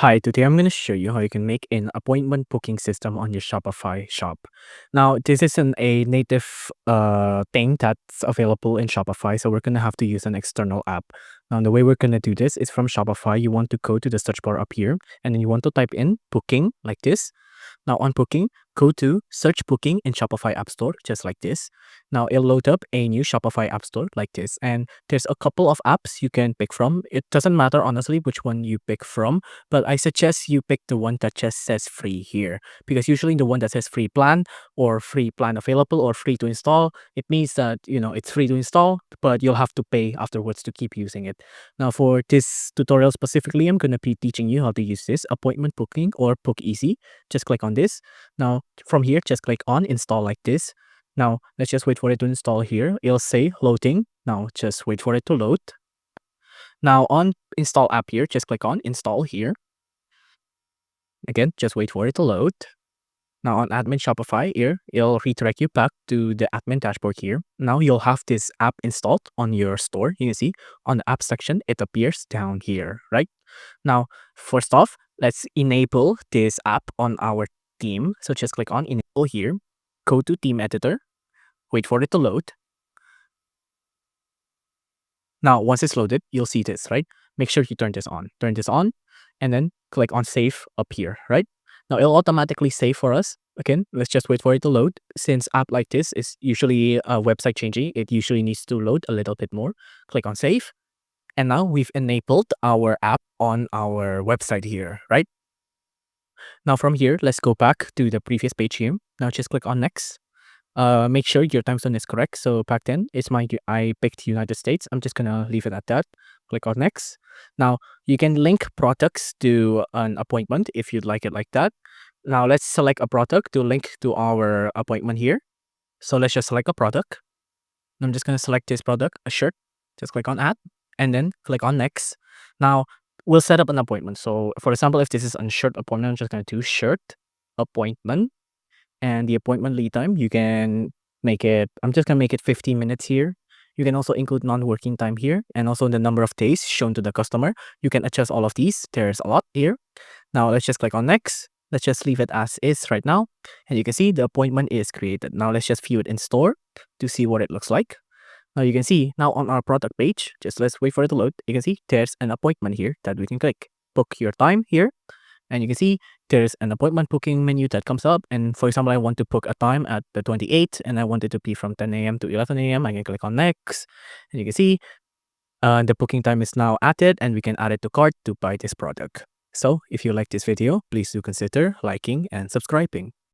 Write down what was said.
Hi, today I'm going to show you how you can make an appointment booking system on your Shopify shop. Now, this isn't a native thing that's available in Shopify, so we're going to have to use an external app. Now, the way we're going to do this is from Shopify. You want to go to the search bar up here, and then you want to type in booking like this. Now on booking, go to search booking in Shopify App Store, just like this. Now it'll load up a new Shopify App Store like this. And there's a couple of apps you can pick from. It doesn't matter honestly which one you pick from, but I suggest you pick the one that just says free here. Because usually the one that says free plan or free plan available or free to install, it means that it's free to install, but you'll have to pay afterwards to keep using it. Now for this tutorial specifically, I'm gonna be teaching you how to use this appointment booking or book easy. Just click on this. Now from here, just click on install like this. Now let's just wait for it to install here. It'll say loading. Now just wait for it to load. Now on install app here, just click on install here. Again, just wait for it to load. Now on admin Shopify here, it'll redirect you back to the admin dashboard here. Now you'll have this app installed on your store. You can see on the app section, it appears down here, right? Now, first off, let's enable this app on our theme. So just click on enable here, go to theme editor, wait for it to load. Now, once it's loaded, you'll see this, right? Make sure you turn this on, and then click on save up here, right? Now it'll automatically save for us. Again, let's just wait for it to load. Since app like this is usually website changing, it usually needs to load a little bit more. Click on save. And now we've enabled our app on our website here, right? Now from here, let's go back to the previous page here. Now just click on next. Make sure your time zone is correct. So back then, I picked United States. I'm just gonna leave it at that. Click on next. Now you can link products to an appointment if you'd like it like that. Now let's select a product to link to our appointment here. So let's just select a product. I'm just gonna select this product, a shirt. Just click on add and then click on next. Now we'll set up an appointment. So for example, if this is a shirt appointment, I'm just gonna do shirt appointment. And the appointment lead time, you can make it, I'm just gonna make it 15 minutes here. You can also include non-working time here and also the number of days shown to the customer. You can adjust all of these. There's a lot here. Now let's just click on next. Let's just leave it as is right now. And you can see the appointment is created. Now let's just view it in store to see what it looks like. Now you can see now on our product page, just let's wait for it to load. You can see there's an appointment here that we can click. Book your time here. And you can see there's an appointment booking menu that comes up. And for example, I want to book a time at the 28th and I want it to be from 10 a.m. to 11 a.m. I can click on next. And you can see the booking time is now added and we can add it to cart to buy this product. So if you like this video, please do consider liking and subscribing.